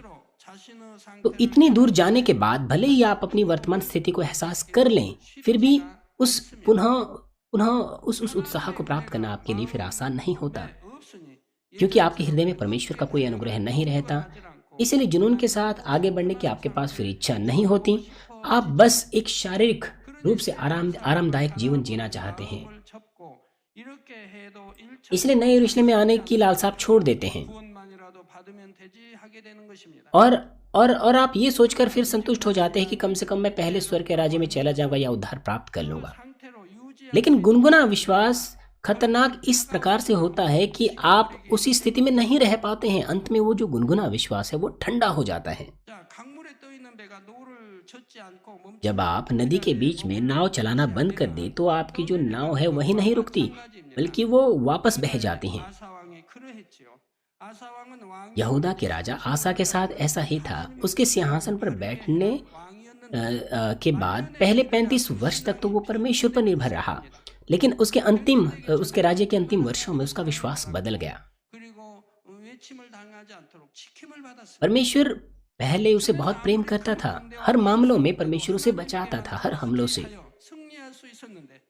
तो इतनी दूर जाने के बाद भले ही आप अपनी वर्तमान स्थिति को एहसास कर लें, फिर भी पुनः उस उत्साह को प्राप्त करना आपके लिए फिर आसान नहीं होता, क्योंकि आपके हृदय में परमेश्वर का कोई अनुग्रह नहीं रहता। इसलिए जुनून के साथ आगे बढ़ने की आपके पास फिर इच्छा नहीं होती। आप बस एक शारीरिक रूप से आरामदायक जीवन जीना चाहते हैं, इसलिए नए यरूशलेम में आने की लालसा आप छोड़ देते हैं और आप ये सोचकर फिर संतुष्ट हो जाते हैं कि कम से कम मैं पहले स्वर्ग के राज्य में चला जाऊंगा या उद्धार प्राप्त कर लूंगा। लेकिन गुनगुना विश्वास खतरनाक इस प्रकार से होता है कि आप उसी स्थिति में नहीं रह पाते हैं। अंत में वो जो गुनगुना विश्वास है वो ठंडा हो जाता है। जब आप नदी के बीच में नाव चलाना बंद कर दे, तो आपकी जो नाव है वही नहीं रुकती, बल्कि वो वापस बह जाती हैं। यहूदा के राजा आसा के साथ ऐसा ही था। उसके सिंहासन पर बैठने के बाद पहले 35 वर्ष तक तो वो परमेश्वर पर निर्भर रहा, लेकिन उसके राज्य के अंतिम वर्षों में उसका विश्वास बदल गया। परमेश्वर पहले उसे बहुत प्रेम करता था, हर मामलों में परमेश्वर उसे बचाता था, हर हमलों से।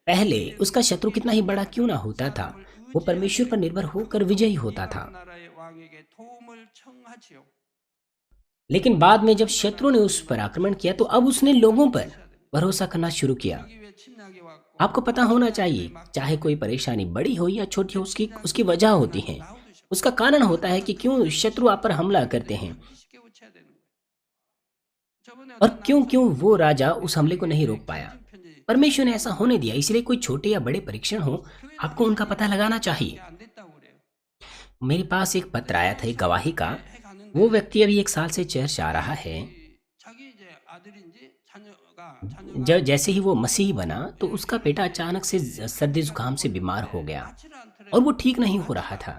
पहले उसका शत्रु कितना ही बड़ा क्यों ना होता था, वो परमेश्वर पर निर्भर होकर विजयी होता था। 나라의 왕에게 도움을 청하지요. लेकिन बाद में जब शत्रु ने उस पर आक्रमण किया तो अब उसने लोगों पर भरोसा करना शुरू किया। 여기 왜 침략이 왔고 आपको पता होना चाहिए, चाहे कोई परेशानी बड़ी हो या छोटी हो, उसकी उसकी वजह होती है। उसका कारण होता है कि क्यों शत्रु आप पर हमला करते हैं 쉽게 고쳐야 되는 거예요. 저번에 और 어떤 क्यों क्यों 남성이 वो राजा उस हमले को नहीं रोक पाया। 편지 परमेश्वर ने ऐसा होने दिया, इसलिए कोई छोटे या बड़े परीक्षण हो, आपको उनका पता लगाना चाहिए। 안 됐다고 그래요. मेरे पास एक पत्र आया था एक गवाही का। 해 가는데 वो व्यक्ति अभी 1 साल से चर्च आ रहा है। 자기 이제 아들인지 자녀가 जैसे ही वो मसीही बना तो उसका बेटा अचानक से सर्दी जुकाम से बीमार हो गया 낫지를 않더래. और वो ठीक नहीं हो रहा था।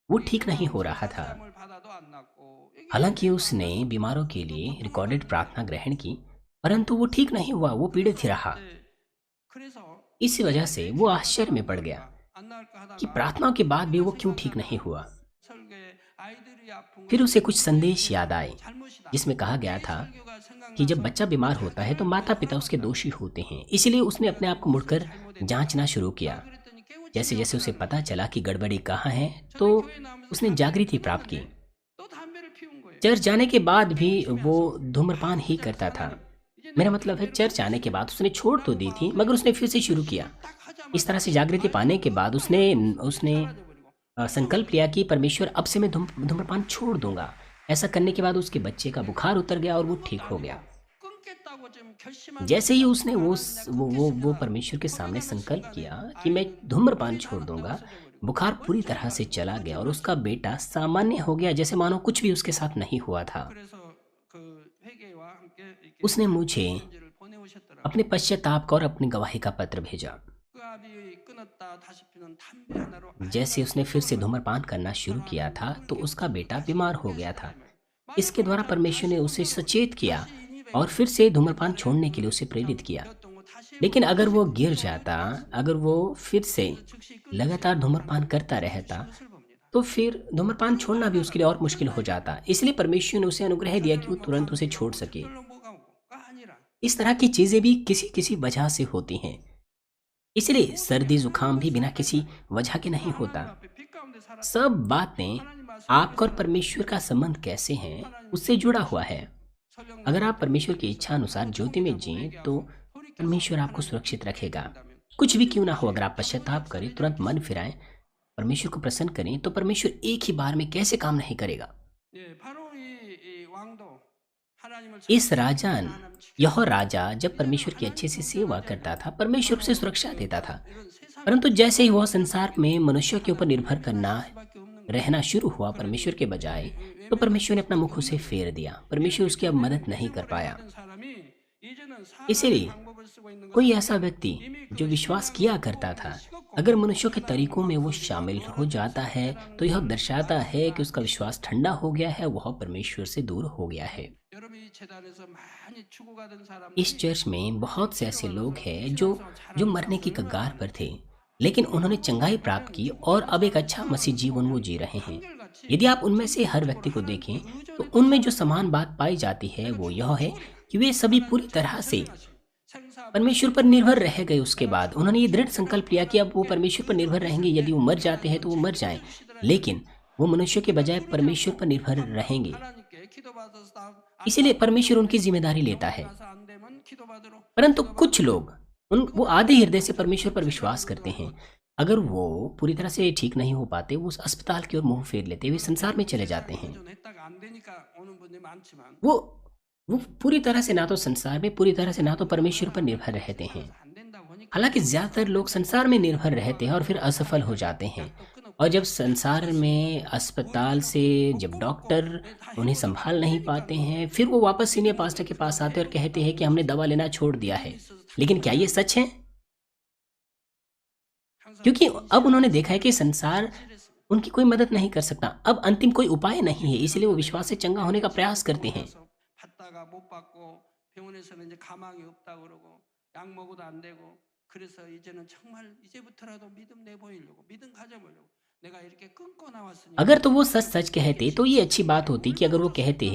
वो ठीक नहीं हो रहा था। 상담을 받아도 안 낫고 이게 हालांकि उसने बीमारों के लिए रिकॉर्डेड प्रार्थना ग्रहण की, परंतु वो ठीक नहीं हुआ, वो पीड़ित ही रहा। 그래서 इसी वजह से वो आश्चर्य में पड़ गया 안 나을까 कि 하다가 प्रार्थनाओं के बाद भी वो क्यों ठीक नहीं हुआ। 설교에 아이들이 아픈 फिर उसे कुछ संदेश याद आए 잘못이다. जिसमें कहा गया था 설교가 कि जब 생각나서 बच्चा बीमार होता है तो माता पिता उसके दोषी होते हैं। इसलिए उसने अपने आप को मुड़कर जांचना शुरू किया। 그랬더니 깨우치는 जैसे जैसे उसे पता चला कि गड़बड़ी कहाँ है 저는 तो 교회 나오면서 उसने जागृति प्राप्त की। 또 담배를 피운 거예요. चर्च जाने के बाद भी वो धूम्रपान ही करता था। मेरा मतलब है चर्च आने के बाद उसने छोड़ तो दी थी, मगर उसने फिर से शुरू किया। 딱 하자마자 इस तरह से जागृति पाने के बाद उसने उसने 사라져버리고 संकल्प लिया कि परमेश्वर अब से मैं धूम्रपान छोड़ दूंगा। ऐसा करने के बाद उसके बच्चे का बुखार उतर गया और वो ठीक हो गया। 끊겠다고 좀 결심한 जैसे ही उसने वो परमेश्वर के सामने संकल्प किया कि मैं धूम्रपान छोड़ दूंगा, बुखार पूरी तरह से चला गया और उसका बेटा सामान्य हो गया, जैसे मानो कुछ भी उसके साथ नहीं हुआ था। 그래서 그 회개와 함께 이렇게 उसने मुझे 편지를 보내오셨더라고요. अपने पश्चाताप का और अपनी गवाही का पत्र भेजा। 그 아들이 끊었다 다시 피는 담배 하나로 जैसे उसने फिर से धूम्रपान करना शुरू किया था तो उसका बेटा बीमार हो गया था। इसके द्वारा परमेश्वर ने उसे सचेत किया और फिर से धूम्रपान छोड़ने के लिए उसे प्रेरित किया। लेकिन अगर वो गिर जाता, अगर वो फिर से लगातार धूम्रपान करता रहता, तो फिर धूम्रपान छोड़ना भी उसके लिए और मुश्किल हो जाता। इसलिए परमेश्वर ने उसे अनुग्रह दिया कि वो तुरंत उसे छोड़ सके। 별로 뭐가 없고가 아니라 इस तरह की चीजें भी किसी किसी वजह से होती हैं। इसलिए सर्दी जुकाम भी बिना किसी वजह के नहीं होता। 앞에 빛 가운데 살아 सब बातें आपका और परमेश्वर का संबंध कैसे हैं उससे जुड़ा हुआ है। अगर आप परमेश्वर की इच्छा अनुसार ज्योति में जिएं तो परमेश्वर आपको सुरक्षित रखेगा। कुछ भी क्यों ना हो, अगर आप पश्चाताप करें, तुरंत मन फिराएं, परमेश्वर को प्रसन्न करें, तो परमेश्वर एक ही बार में कैसे काम नहीं करेगा। 예, 바로 이 왕도 하나님을 इस राजा यह राजा जब परमेश्वर की अच्छे से सेवा करता था, परमेश्वर उसे सुरक्षा देता था। 이런 세상 परंतु जैसे ही वह संसार में मनुष्यों के ऊपर निर्भर करना 밖에 없는 रहना शुरू हुआ परमेश्वर के बजाय, तो परमेश्वर ने अपना मुख उसे फेर दिया। परमेश्वर उसकी अब मदद नहीं कर पाया। 어떤 사람이 이제는 इसीलिए 사람의 방법을 쓰고 있는 कोई 것은 ऐसा व्यक्ति जो विश्वास किया करता था, अगर मनुष्यों के तरीकों में वो शामिल हो जाता है तो यह दर्शाता है कि उसका विश्वास ठंडा हो गया है, वह परमेश्वर से दूर हो गया है। 여러분 이 재단에서 많이 죽어가던 사람들이 इस चर्च में बहुत से ऐसे लोग हैं जो मरने की कगार पर थे, लेकिन उन्होंने चंगाई प्राप्त की और अब एक अच्छा मसीह जीवन वो जी रहे हैं। यदि आप उनमें से हर व्यक्ति को देखें तो उनमें जो समान बात पाई जाती है वो यह है कि वे सभी पूरी तरह से 생사 परमेश्वर पर निर्भर रह गए। उसके बाद उन्होंने ये दृढ़ संकल्प लिया कि अब वो परमेश्वर पर निर्भर रहेंगे। यदि वो मर जाते हैं तो वो मर जाएं, लेकिन वो मनुष्यों के बजाय परमेश्वर पर निर्भर रहेंगे। 하나님께 기도받아서 इसीलिए परमेश्वर उनकी जिम्मेदारी लेता है। 나서 안 되면 기도받으러 परंतु कुछ लोग वो आधे हृदय से परमेश्वर पर विश्वास करते हैं। अगर वो पूरी तरह से ठीक नहीं हो पाते, वो उस अस्पताल की ओर मुंह फेर लेते हुए संसार में चले जाते हैं। 했다가 안 되니까 오는 분들이 많지만 वो पूरी तरह से ना तो संसार में, पूरी तरह से ना तो परमेश्वर पर निर्भर रहते हैं। 안 된다고 하니까 हालांकि ज्यादातर लोग संसार में निर्भर रहते हैं और फिर असफल हो जाते हैं। और जब संसार में अस्पताल से जब डॉक्टर उन्हें संभाल नहीं पाते हैं, फिर वो वापस सीनियर पास्टर के पास आते हैं और कहते हैं कि हमने दवा लेना छोड़ दिया है। लेकिन क्या ये सच है? क्योंकि अब उन्होंने देखा है कि संसार उनकी कोई मदद नहीं कर सकता। अब अंतिम कोई उपाय नहीं है, इसलिए वो विश्वास से चंगा होने का प्रयास करते हैं। 받다가 못 받고 병원에서는 이제 가망이 없다 그러고 약 먹어도 안 되고 그래서 이제는 정말 이제부터라도 믿음 내보이려고 믿음 가져보려고 내가 이렇게 끊고 나왔으니까 अगर तो वो सच सच कहते तो ये अच्छी बात होती कि अगर वो कहते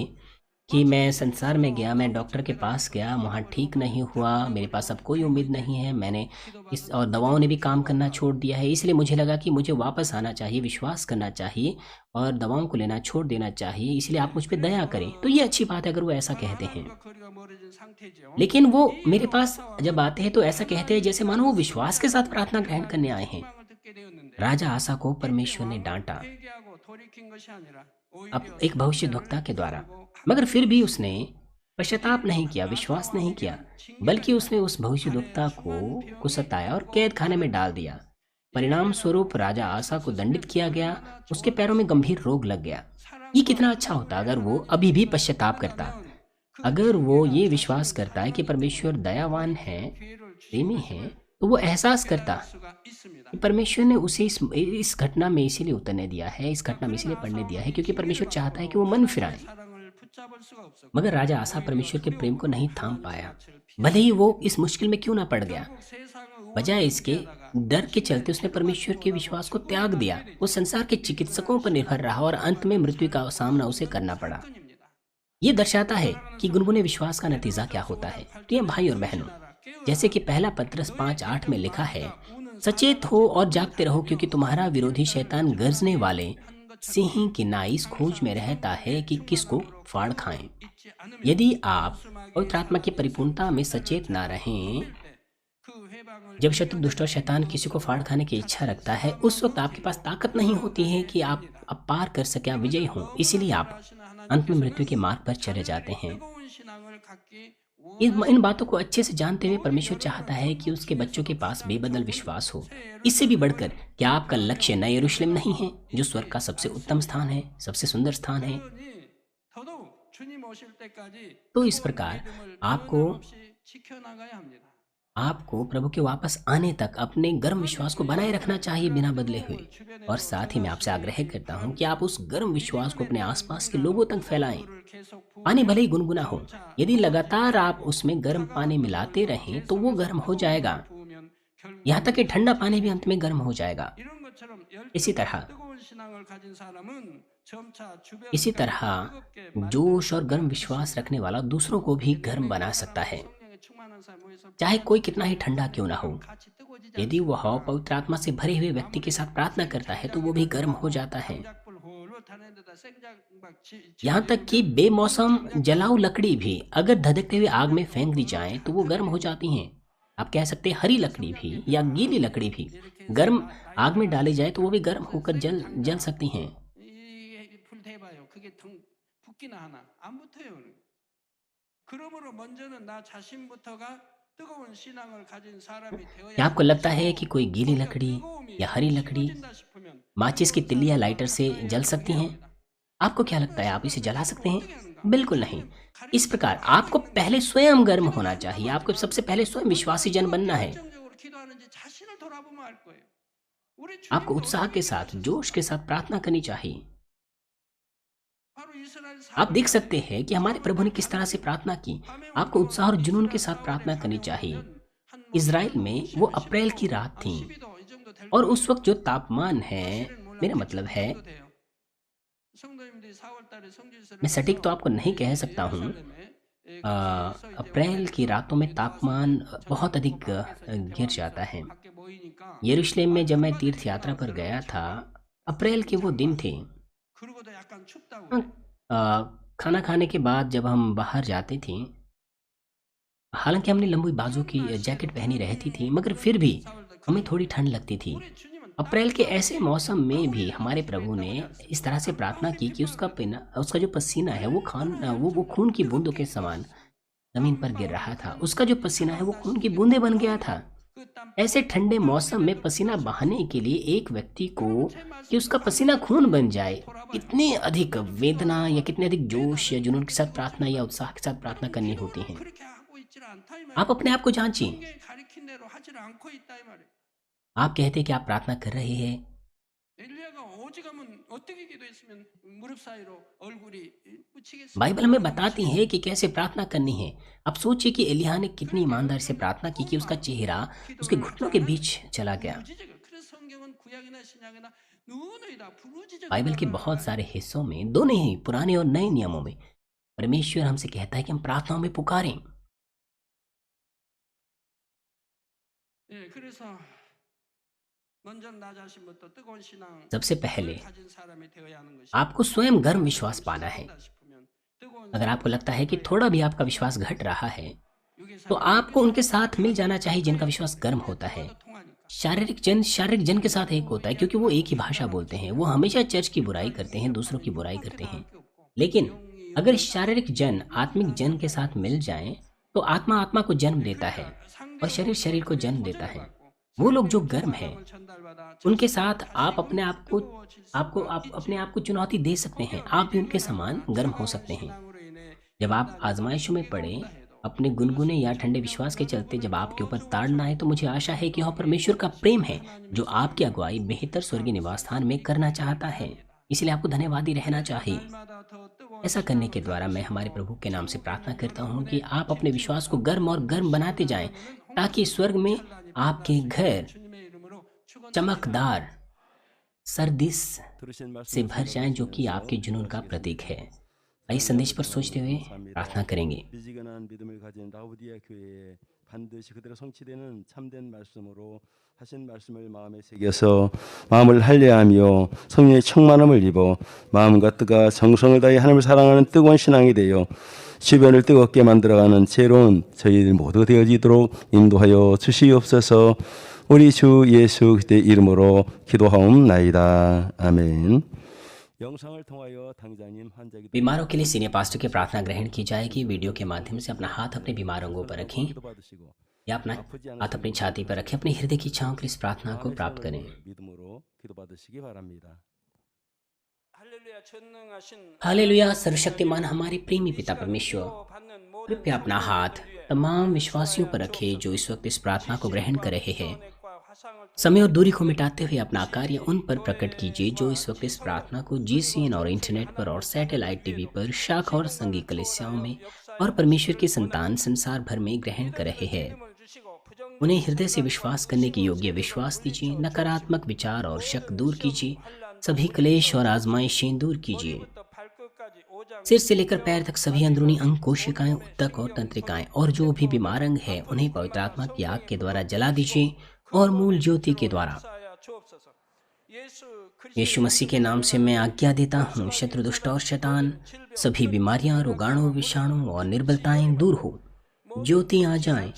कि मैं संसार में गया, मैं डॉक्टर के पास गया, वहाँ ठीक नहीं हुआ, मेरे पास अब कोई उम्मीद नहीं है, मैंने इस और दवाओं ने भी काम करना छोड़ दिया है, इसलिए मुझे लगा कि मुझे वापस आना चाहिए, विश्वास करना चाहिए और दवाओं को लेना छोड़ देना चाहिए, इसलिए आप मुझ पे दया करें। तो ये अच्छी बात है अगर वो ऐसा कहते हैं। 마음과 거리가 멀어진 상태죠. लेकिन वो मेरे 이로 पास 와서 जब आते हैं तो ऐसा कहते हैं जैसे मानो वो विश्वास के साथ प्रार्थना ग्रहण करने आए हैं। 책망을 듣게 되었는데 राजा आसा को 이때 परमेश्वर ने 왕은 डाँटा, 회개하고 돌이킨 것이 아니라 अब 오히려 एक भविष्यद्वक्ता के द्वारा। 상대를 मगर फिर भी 합니다. उसने पश्चाताप नहीं किया, विश्वास नहीं किया, बल्कि उसने उस भविष्यद्वक्ता को सताया और कैद खाने में डाल दिया। परिणाम स्वरूप राजा आसा को दंडित किया गया, उसके पैरों में गंभीर रोग लग गया। ये कितना अच्छा होता अगर वो अभी भी पश्चाताप करता, अगर वो ये विश्वास करता है कि परमेश्वर दयावान है, प्रेमी है, तो वो एहसास करता कि परमेश्वर ने उसे इस घटना में इसीलिए उतरने दिया है, इस घटना में इसीलिए पढ़ने दिया है क्योंकि परमेश्वर चाहता है कि वो मन फिराए। मगर राजा आसा परमेश्वर के प्रेम को नहीं थाम पाया, भले ही वो इस मुश्किल में क्यों ना पड़ गया। बजाय इसके डर के चलते उसने परमेश्वर के विश्वास को त्याग दिया। वो संसार के चिकित्सकों पर निर्भर रहा और अंत में मृत्यु का सामना उसे करना पड़ा। ये दर्शाता है कि गुनगुने विश्वास का नतीजा क्या होता है। प्रिय भाई और बहनों, जैसे कि पहला पत्रस 5:8 में लिखा है, सचेत हो और जागते रहो क्योंकि तुम्हारा विरोधी शैतान गरजने वाले सिंह की नाई इस खोज में रहता है कि किसको फाड़ खाएं। यदि आप पवित्र आत्मा की परिपूर्णता में सचेत ना रहें, जब शत्रु दुष्ट और शैतान किसी को फाड़ खाने की इच्छा रखता है, उस वक्त आपके पास ताकत नहीं होती है कि आप अब पार कर सकें, आप विजयी हों। इसीलिए आप अंत में मृत्यु के मार्ग पर चले जाते हैं। इन बातों को अच्छे से जानते हुए परमेश्वर चाहता है कि उसके बच्चों के पास बेबदल विश्वास हो। इससे भी बढ़कर क्या आपका लक्ष्य नए यरूशलेम नहीं है, जो स्वर्ग का सबसे उत्तम स्थान है, सबसे सुंदर स्थान है? तो इस प्रकार आपको प्रभु के वापस आने तक अपने गर्म विश्वास को बनाए रखना चाहिए बिना बदले हुए। और साथ ही मैं आपसे आग्रह करता हूं कि आप उस गर्म विश्वास को अपने आसपास के लोगों तक फैलाएं। पानी भले ही गुनगुना हो, यदि लगातार आप उसमें गर्म पानी मिलाते रहें तो वो गर्म हो जाएगा, यहाँ तक कि ठंडा पानी भी अंत में गर्म हो जाएगा। इसी तरह जोश और गर्म विश्वास रखने वाला दूसरों को भी गर्म बना सकता है, चाहे कोई कितना ही ठंडा क्यों ना हो। यदि वह पवित्र आत्मा से भरे हुए व्यक्ति के साथ प्रार्थना करता है तो वो भी गर्म हो जाता है। यहाँ तक कि बेमौसम जलाऊ लकड़ी भी अगर धधकते हुए आग में फेंक दी जाए तो वो गर्म हो जाती हैं। आप कह सकते हैं हरी लकड़ी भी या गीली लकड़ी भी गर्म आग में डाली जाए तो वो भी गर्म होकर जल सकती हैं। क्या आपको लगता है कि कोई गीली लकड़ी या हरी लकड़ी माचिस की तिल्ली या लाइटर से जल सकती हैं? आपको क्या लगता है, आप इसे जला सकते हैं? बिल्कुल नहीं। इस प्रकार आपको पहले स्वयं गर्म होना चाहिए। आपको सबसे पहले स्वयं विश्वासी जन बनना है। आपको उत्साह के साथ, जोश के साथ प्रार्थना करनी चाहिए। आप देख सकते हैं कि हमारे प्रभु ने किस तरह से प्रार्थना की। आपको उत्साह और जुनून के साथ प्रार्थना करनी चाहिए। इज़राइल में वो अप्रैल की रात थी और उस वक्त जो तापमान है, मेरा मतलब है, मैं सटीक तो आपको नहीं कह सकता हूँ। अप्रैल की रातों में तापमान बहुत अधिक गिर जाता है। यरूशलेम में जब मैं तीर्थ यात्रा पर गया था, अप्रैल के वो दिन थे। खाना खाने के बाद जब हम बाहर जाते थे, हालांकि हमने लंबी बाजू की जैकेट पहनी रहती थी, मगर फिर भी हमें थोड़ी ठंड लगती थी। अप्रैल के ऐसे मौसम में भी हमारे प्रभु ने इस तरह से प्रार्थना की कि उसका जो पसीना है वो खून की बूंदों के समान जमीन पर गिर रहा था। उसका जो पसीना है वो खून की बूंदें बन गया था। ऐसे ठंडे मौसम में पसीना बहाने के लिए एक व्यक्ति को कि उसका पसीना खून बन जाए, कितनी अधिक वेदना या कितने अधिक जोश या जुनून के साथ प्रार्थना या उत्साह के साथ प्रार्थना करनी होती है। आप अपने आप को जांचिए। आप कहते हैं कि आप प्रार्थना कर रहे हैं। बाइबल हमें बताती है कि कैसे प्रार्थना करनी है। अब सोचिए कि एलिय्याह ने कितनी ईमानदारी से प्रार्थना की कि उसका चेहरा उसके घुटनों के बीच चला गया। बाइबल के बहुत सारे हिस्सों में, दोनों ही पुराने और नए नियमों में, परमेश्वर हमसे कहता है कि हम प्रार्थनाओं में पुकारें। 예, 그래서 먼저 나 자신부터 뜨거운 신앙 सबसे पहले 가진 사람이 되어야 하는 것이 आपको स्वयं गर्म विश्वास पाना है। 싶으면 뜨거운 अगर आपको लगता है कि थोड़ा भी आपका विश्वास घट रहा है 육의 तो 사람 आपको उनके साथ मिल जाना चाहिए जिनका विश्वास गर्म होता है। 통하니까 शारीरिक जन के साथ एक होता है क्योंकि वो एक ही भाषा बोलते हैं। वो हमेशा चर्च की बुराई करते हैं, दूसरों की बुराई करते हैं। लेकिन अगर शारीरिक जन आत्मिक जन के साथ मिल जाएं तो आत्मा आत्मा को जन्म देता है और शरीर शरीर को जन्म देता है। वो लोग जो गर्म हैं उनके साथ आप अपने आप अपने आप को चुनौती दे सकते हैं। आप भी उनके समान गर्म हो सकते हैं। जब आप आजमाइशों में पड़े, अपने गुनगुने या ठंडे विश्वास के चलते जब आपके ऊपर ताड़ना आए, तो मुझे आशा है कि यह परमेश्वर का प्रेम है जो आपकी अगुवाई बेहतर स्वर्गीय निवास स्थान में करना चाहता है। इसलिए आपको धन्यवादी रहना चाहिए। ऐसा करने के द्वारा मैं हमारे प्रभु के नाम से प्रार्थना करता हूँ कि आप अपने विश्वास को गर्म और गर्म बनाते जाएं, ताकि स्वर्ग में आपके घर चमकदार सरदिस से भर जाएं, जो कि आपके जुनून का प्रतीक है। इस संदेश पर सोचते हुए प्रार्थना करेंगे। 미지근한 믿음을 가진 라우디아 교회에 반드시 그대로 성취되는 참된 말씀으로 하신 말씀을 마음에 새겨서 마음을 할례하며 성령의 충만함을 입어 마음과 뜻과 정성을 다해 하나님을 사랑하는 뜨거운 신앙이 되어 주변을 뜨겁게 만들어가는 새로운 저희들 모두 되어지도록 인도하여 주시옵소서. 우리 주 예수 그리스도의 이름으로 기도하옵나이다. 아멘. 영상을 통하여 당장님 환자기 बीमारों के लिए सीनियर पास्टर की प्रार्थना ग्रहण की जाएगी। वीडियो के माध्यम से अपना हाथ अपने बीमार अंगों पर रखें 받으시고 या अपना हाथ अपनी छाती पर रखें। अपनी हृदय की इच्छाओं के लिए इस प्रार्थना को प्राप्त करें। 믿음으로 기도받으시기 बा랍니다. 할렐루야 전능하신 हालेलुया। सर्वशक्तिमान हमारे प्रेमी पिता परमेश्वर, 받는 모든 कृपया अपना हाथ तमाम विश्वासियों पर रखे जो इस वक्त इस प्रार्थना को ग्रहण कर रहे हैं। 과 화상을 समय और दूरी को मिटाते हुए अपना कार्य उन पर प्रकट कीजिए जो इस वक्त इस प्रार्थना को GCN और इंटरनेट पर और सैटेलाइट टीवी पर शाखा और संघी कलीसियाओं में और परमेश्वर की संतान संसार भर में ग्रहण कर रहे हैं। 힘을 주시고 부정 उन्हें हृदय से विश्वास करने के योग्य विश्वास दीजिए। नकारात्मक विचार और शक दूर कीजिए। सभी क्लेश और आजमाइशें दूर कीजिए। 부터 발끝까지 오장 सिर से लेकर पैर तक सभी अंदरूनी अंग, कोशिकाएं, ऊतक और तंत्रिकाएं और जो भी बीमार अंग है उन्हें पवित्र आत्मा की आग के द्वारा जला दीजिए और मूल ज्योति के द्वारा। 사야 주옵소서. 예수 यीशु मसीह के नाम से मैं आज्ञा देता हूँ, शत्रु दुष्ट और शैतान, सभी बीमारियां, रोगाणु, विषाणु और निर्बलताएं दूर हो। ज्योति आ जाए।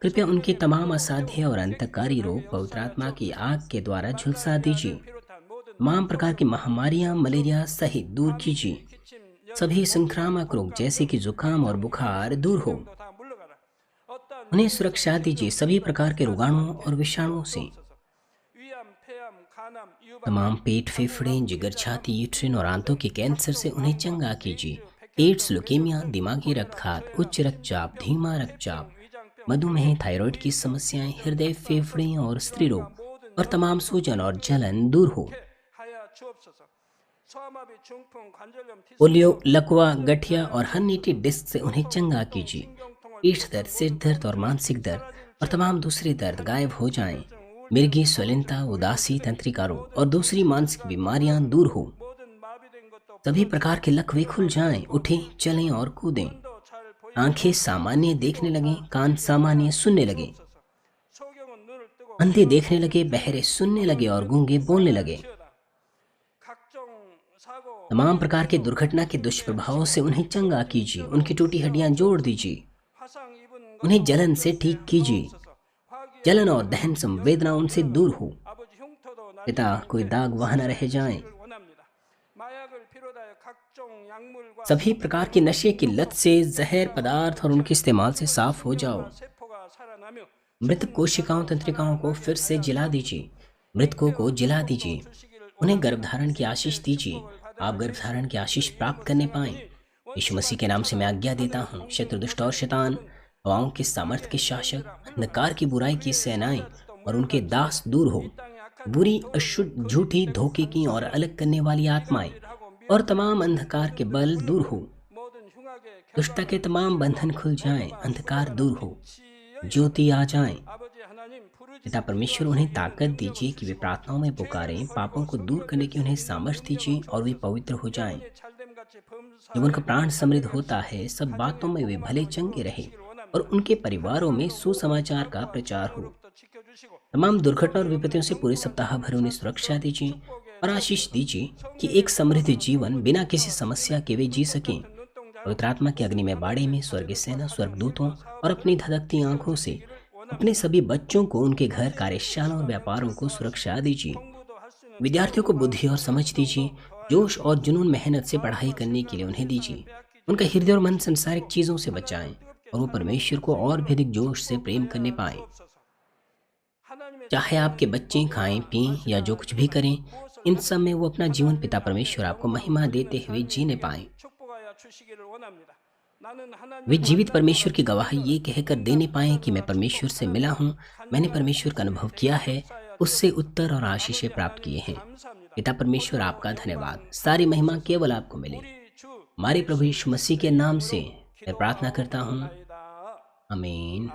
कृपया उनके तमाम असाध्य और अंतकारी रोग पवित्र आत्मा की आग के द्वारा झुलसा दीजिए। 비롯한 모든 तमाम प्रकार की महामारियां, मलेरिया सहित दूर कीजिए। सभी संक्रामक रोग जैसे कि जुकाम और बुखार दूर हो। 다 물러가라. 어떠한 उन्हें सुरक्षा दीजिए सभी प्रकार के रोगाणुओं और विषाणुओं से। 위암, 폐암, 간암, 유방 तमाम पेट, फेफड़े, जिगर, छाती, यूट्रिन और आंतों के कैंसर से उन्हें चंगा कीजिए। एड्स, लुकेमिया, दिमागी रक्तघात, उच्च रक्तचाप, धीमा रक्तचाप, मधुमेह, थायराइड की समस्याएं, हृदय, फेफड़े और स्त्री रोग और तमाम सूजन और जलन दूर हो। 하여 주옵소서. 소아마비, 중풍, 관절염, 티스 पोलियो, लकवा, गठिया और हर्निएटेड डिस्क से उन्हें चंगा कीजिए। पीठ दर्द, सिर दर्द और मानसिक दर्द और तमाम दूसरे दर्द गायब हो जाएं। मिर्गी, स्वलिनता, उदासी, तंत्रिका रोग और दूसरी मानसिक बीमारियां दूर हो। 모든 마비된 것도 सभी प्रकार के लकवे खुल जाएं, उठें, चलें और कूदें। 잘 보이 आंखें सामान्य देखने लगे, कान सामान्य सुनने लगे, 소경은 눈을 뜨고 अंधे देखने लगे, बहरे सुनने लगे और गूंगे बोलने लगे। 각종 사고 तमाम प्रकार के दुर्घटना के दुष्प्रभावों से उन्हें चंगा कीजिए। उनकी टूटी हड्डियां जोड़ दीजिए। 화상 입은 उन्हें जलन से ठीक कीजिए। 화기 जलन और दहन संवेदना उनसे दूर हो। 아버지 흉터도 पिता, कोई दाग वहां न रह जाए। 나를 원합니다. 마약을 비롯하여 각종 약물과 सभी प्रकार के नशे की लत से, जहर पदार्थ और उनके इस्तेमाल से साफ हो जाओ। 세포가 살아나며 मृत कोशिकाओं, तंत्रिकाओं को फिर से जिला दीजिए। मृतकों को जिला दीजिए। उन्हें गर्भधारण की आशीष दीजिए। आप गर्भधारण की आशीष प्राप्त करने पाएं। यीशु मसीह के नाम से मैं आज्ञा देता हूँ, शत्रु दुष्ट और शैतान, हवाओं के सामर्थ्य के शासक, अंधकार की बुराई की सेनाएं और उनके दास दूर हो। बुरी, अशुद्ध, झूठी, धोखे की और अलग करने वाली आत्माएं और तमाम अंधकार के बल दूर हो। 모든 흉악의 दुष्टता के तमाम बंधन खुल जाएं, अंधकार दूर हो, ज्योति आ जाए। 아버지 하나님 부르짖 पिता परमेश्वर, उन्हें ताकत दीजिए कि वे प्रार्थनाओं में पुकारें। पापों को दूर करने की उन्हें सामर्थ्य दीजिए और वे पवित्र हो जाएं। 잘됨 같이 जब उनका प्राण समृद्ध होता है, सब बातों में वे भले चंगे रहे और उनके परिवारों में सुसमाचार का प्रचार हो। तमाम दुर्घटना और विपत्तियों से पूरे सप्ताह भर उन्हें सुरक्षा दीजिए और आशीष दीजिए कि एक समृद्ध जीवन बिना किसी समस्या के वे जी सकें। पवित्र आत्मा के अग्नि में बाड़े में स्वर्गीय सेना, स्वर्गदूतों और अपनी धधकती आंखों से अपने सभी बच्चों को, उनके घर, कार्यशाला और व्यापारों को सुरक्षा दीजिए। विद्यार्थियों को बुद्धि और समझ दीजिए। जोश और जुनून, मेहनत से पढ़ाई करने के लिए उन्हें दीजिए। उनका हृदय और मन संसारिक चीजों से बचाएं और वो परमेश्वर को और भी अधिक जोश से प्रेम करने पाए। चाहे आपके बच्चे खाएं, पिएं या जो कुछ भी करें, इन सब में वो अपना जीवन पिता परमेश्वर आपको महिमा देते हुए जीने पाए। वे जीवित परमेश्वर की गवाही ये कहकर देने पाए कि मैं परमेश्वर से मिला हूँ, मैंने परमेश्वर का अनुभव किया है, उससे उत्तर और आशीषें प्राप्त किए हैं। पिता परमेश्वर, आपका धन्यवाद। सारी महिमा केवल आपको मिले। हमारे प्रभु यीशु मसीह के नाम से मैं प्रार्थना करता हूँ, आमीन।